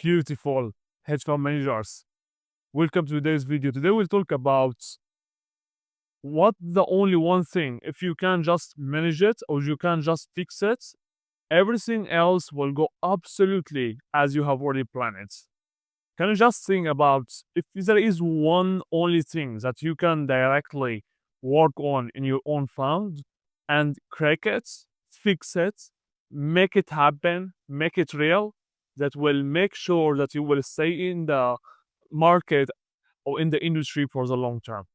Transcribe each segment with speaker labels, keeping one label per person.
Speaker 1: Beautiful hedge fund managers. Welcome to today's video. Today we'll talk about what the only one thing, if you can just manage it or you can just fix it, everything else will go absolutely as you have already planned it. Can you just think about if there is one only thing that you can directly work on in your own fund and crack it, fix it, make it happen, make it real, that will make sure that you will stay in the market or in the industry for the long term.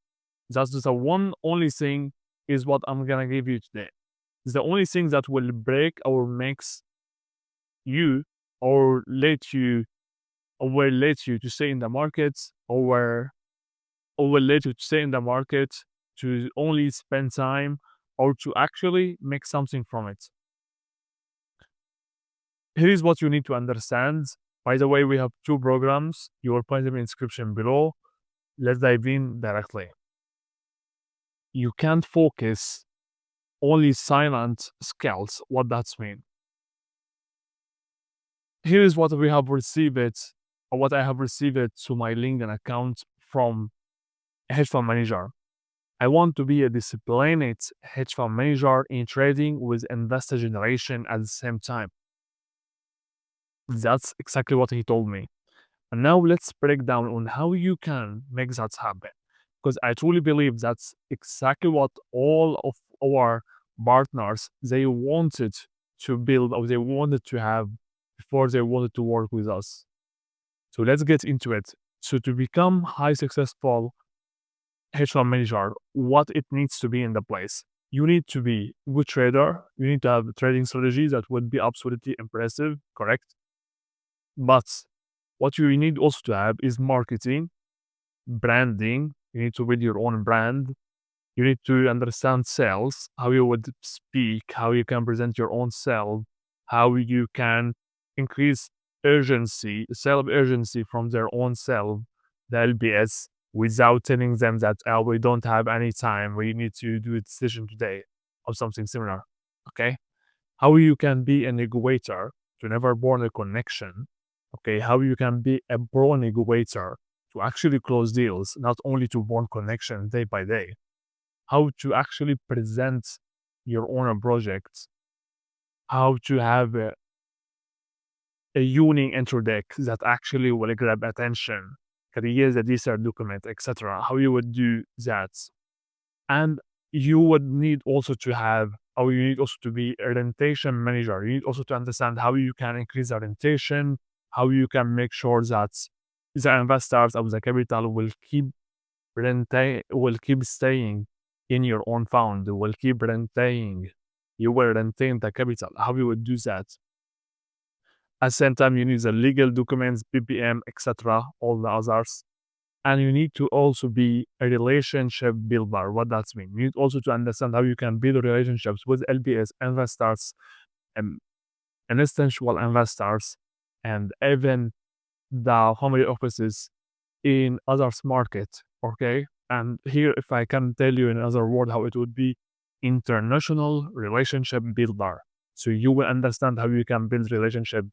Speaker 1: That's just the one only thing is what I'm gonna give you today. It's the only thing that will break or makes you or let you or will let you to stay in the market or will let you to stay in the market to only spend time or to actually make something from it. Here is what you need to understand. By the way, we have two programs. You will find them in the description below. Let's dive in directly. You can't focus only silent skills. What that's mean? Here is what we have received or what I have received to my LinkedIn account from a hedge fund manager. I want to be a disciplined hedge fund manager in trading with investor generation at the same time. That's exactly what he told me. And now let's break down on how you can make that happen. Because I truly believe that's exactly what all of our partners they wanted to build or they wanted to have before they wanted to work with us. So let's get into it. So to become high successful hedge fund manager, what it needs to be in the place. You need to be a good trader. You need to have a trading strategy that would be absolutely impressive, correct? But what you need also to have is marketing, branding. You need to build your own brand. You need to understand sales, how you would speak, how you can present your own self, how you can increase urgency, self urgency from their own self, the LBS, without telling them that we don't have any time, we need to do a decision today, or something similar. Okay? How you can be a negotiator to never burn a connection. Okay, how you can be a pro negotiator to actually close deals, not only to burn connection day by day. How to actually present your own project, how to have a unique intro deck that actually will grab attention, create a desired document, etc. How you would do that. And you would need also to have, or you need also to be a orientation manager. You need also to understand how you can increase the orientation, how you can make sure that the investors of the capital will keep staying in your own fund, will keep renting. You will retain the capital. How you would do that? At the same time, you need the legal documents, BPM, etc., all the others. And you need to also be a relationship builder. What that means? You need also to understand how you can build relationships with LPS investors and institutional investors and even the family offices in others market. Okay. And here, if I can tell you in another word how it would be international relationship builder. So you will understand how you can build relationship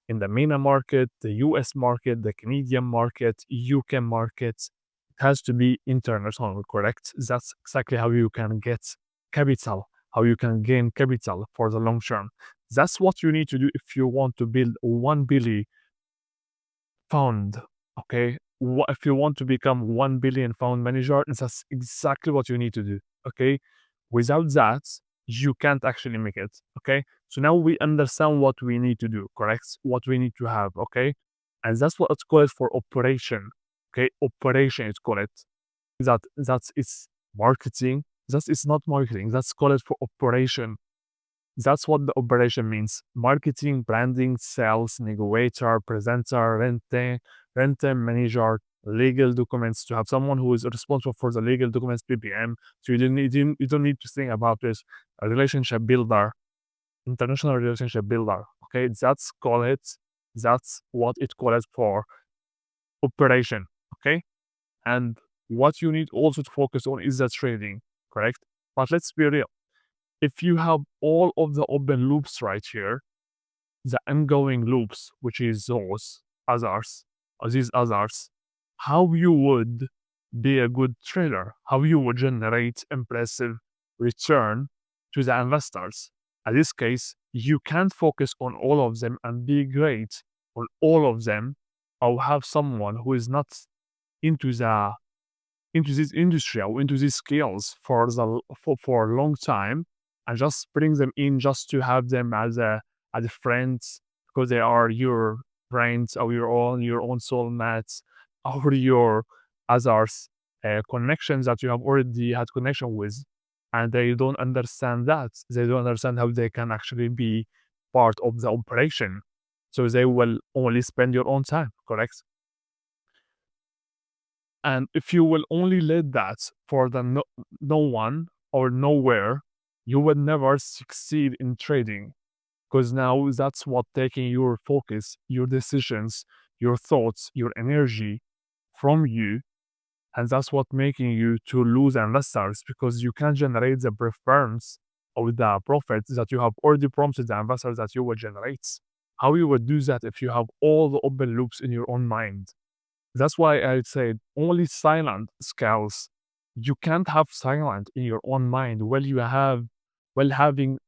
Speaker 1: in the MENA market, the US market, the Canadian market, UK market. It has to be international, correct? That's exactly how you can get capital, how you can gain capital for the long term. That's what you need to do if you want to build 1 billion fund. Okay. If you want to become 1 billion fund manager, that's exactly what you need to do. Okay. Without that, you can't actually make it. Okay. So now we understand what we need to do, correct? What we need to have. Okay. And that's what it's called for operation. Okay. Operation is called it. That's it's marketing. That's it's not marketing. That's called for operation. That's what the operation means. Marketing, branding, sales, negotiator, presenter, renter, manager, legal documents, to have someone who is responsible for the legal documents, PPM. So you don't need to think about this. A relationship builder, international relationship builder. Okay, that's what it called for operation. Okay, and what you need also to focus on is the trading, correct? But let's be real. If you have all of the open loops right here, the ongoing loops, which is those, others, or these others, how you would be a good trader, how you would generate impressive return to the investors. In this case, you can't focus on all of them and be great on all of them, or have someone who is not into this industry or into these skills for a long time, and just bring them in just to have them as a friends, because they are your friends or your own soulmates, or your others connections that you have already had connection with, and they don't understand that. They don't understand how they can actually be part of the operation. So they will only spend your own time, correct? And if you will only let that for the no one or nowhere, you will never succeed in trading, because now that's what taking your focus, your decisions, your thoughts, your energy from you, and that's what making you to lose investors, because you can generate the returns or the profits that you have already promised the investors that you will generate. How you would do that if you have all the open loops in your own mind? That's why I said only silent scales. You can't have silent in your own mind while having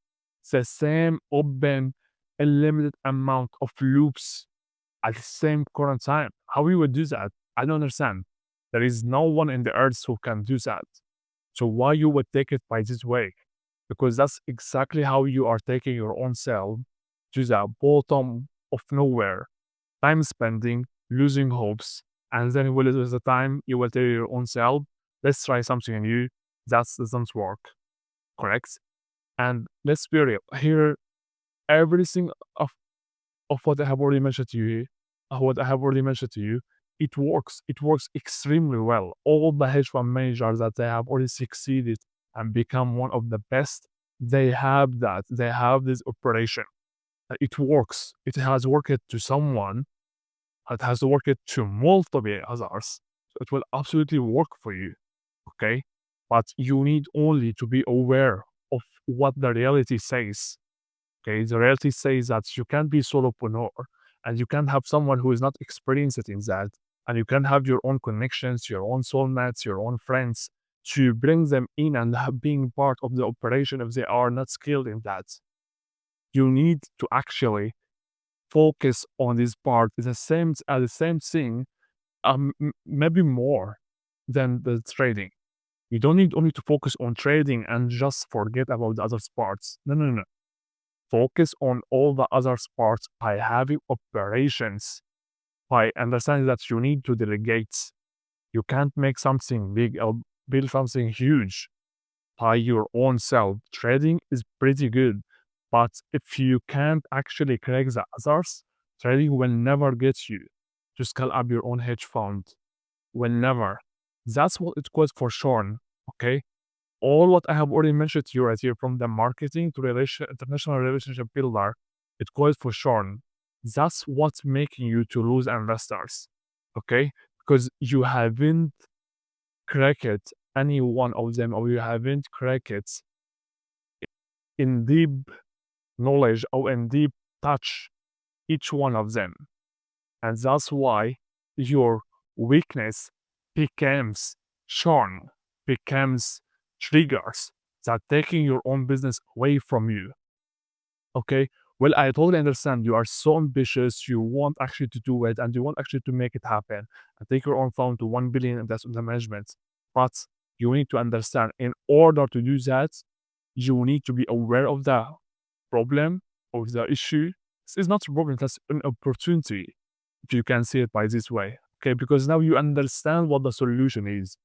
Speaker 1: the same open unlimited amount of loops at the same current time. How you would do that? I don't understand. There is no one in the earth who can do that. So why you would take it by this way? Because that's exactly how you are taking your own self to the bottom of nowhere, time spending, losing hopes, and then with the time you will tell your own self, let's try something new. That doesn't work, correct? And let's be real here. Everything of what I have already mentioned to you, it works. It works extremely well. All the hedge fund managers that they have already succeeded and become one of the best, they have that. They have this operation. It works. It has worked to someone. It has worked to multiple others. So it will absolutely work for you. Okay. But you need only to be aware of what the reality says. Okay. The reality says that you can't be solopreneur, and you can't have someone who is not experienced in that. And you can have your own connections, your own soulmates, your own friends to bring them in and being part of the operation if they are not skilled in that. You need to actually focus on this part, the same thing, maybe more than the trading. You don't need only to focus on trading and just forget about the other parts. No, no, no. Focus on all the other parts by having operations, by understanding that you need to delegate. You can't make something big or build something huge by your own self. Trading is pretty good, but if you can't actually crack the others, trading will never get you to scale up your own hedge fund. Will never. That's what it was for Sean. Okay. All what I have already mentioned to you right here, from the marketing to international relationship builder, it goes for Sean. That's what's making you to lose investors. Okay. Because you haven't cracked any one of them, or you haven't cracked in deep knowledge or in deep touch each one of them. And that's why your weakness becomes churn, becomes triggers that taking your own business away from you. Okay. Well, I totally understand. You are so ambitious. You want actually to do it, and you want actually to make it happen and take your own phone to 1 billion and that's the management. But you need to understand, in order to do that, you need to be aware of the problem, of the issue. It's not a problem, that's an opportunity, if you can see it by this way. Okay, because now you understand what the solution is.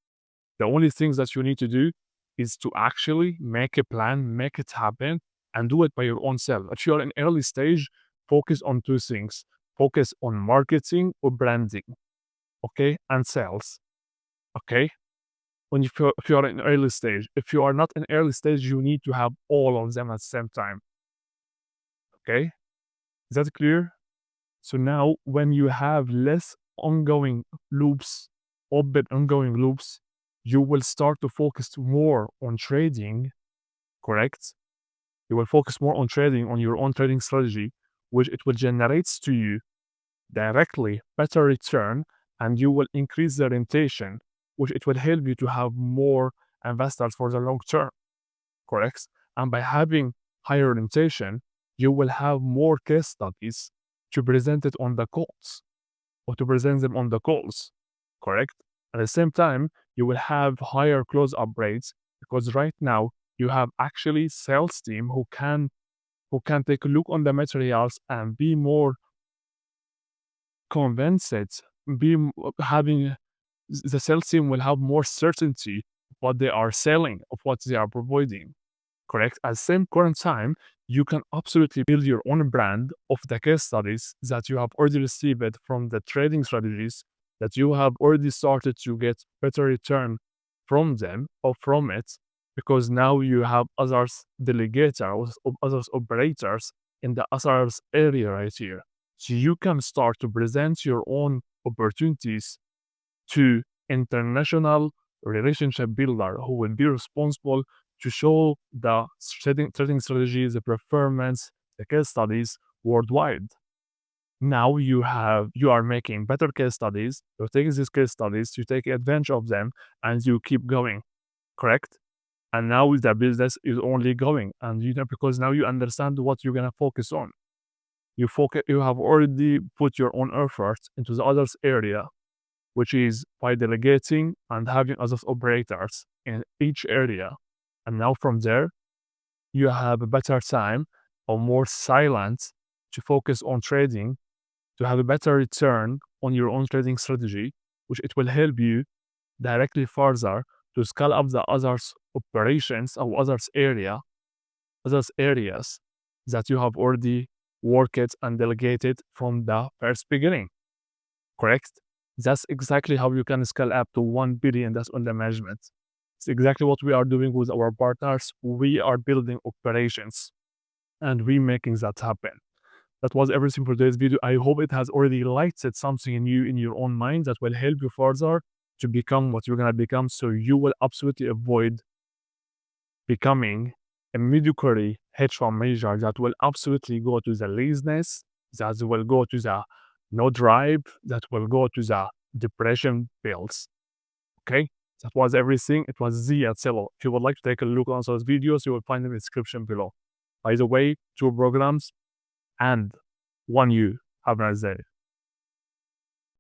Speaker 1: The only things that you need to do is to actually make a plan, make it happen, and do it by your own self. If you're in early stage, focus on two things. Focus on marketing or branding, okay, and sales. Okay. If you're in early stage, if you are not in early stage, you need to have all of them at the same time. Okay, is that clear? So now, when you have less ongoing loops, open ongoing loops, you will start to focus more on trading, correct? You will focus more on trading, on your own trading strategy, which it will generate to you directly better return, and you will increase the orientation, which it will help you to have more investors for the long term, correct? And by having higher orientation, you will have more case studies to present it on the calls or to present them on the calls, correct? At the same time, you will have higher close-up rates because right now you have actually sales team who can take a look on the materials and be more convinced, having the sales team will have more certainty of what they are selling, of what they are providing. Correct? At the same current time, you can absolutely build your own brand of the case studies that you have already received from the trading strategies that you have already started to get better return from them or from it, because now you have others delegators, others operators in the others area right here. So you can start to present your own opportunities to international relationship builder who will be responsible to show the trading strategies, the performance, the case studies worldwide. Now you are making better case studies. You're taking these case studies, you take advantage of them, and you keep going. Correct? And now the business is only going, and because now you understand what you're gonna focus on. You have already put your own effort into the others area, which is by delegating and having other operators in each area. And now from there, you have a better time or more silence to focus on trading, to have a better return on your own trading strategy, which it will help you directly further to scale up the others operations or others areas that you have already worked and delegated from the first beginning. Correct? That's exactly how you can scale up to 1 billion that's under management. It's exactly what we are doing with our partners. We are building operations and we making that happen. That was everything for today's video. I hope it has already lighted something in you in your own mind that will help you further to become what you're gonna become. So you will absolutely avoid becoming a mediocre hedge fund manager that will absolutely go to the laziness, that will go to the no drive, that will go to the depression pills. Okay? That was everything. It was Z at Cello. If you would like to take a look on those videos, you will find them in the description below. By the way, 2 programs and 1 you. Have a nice day.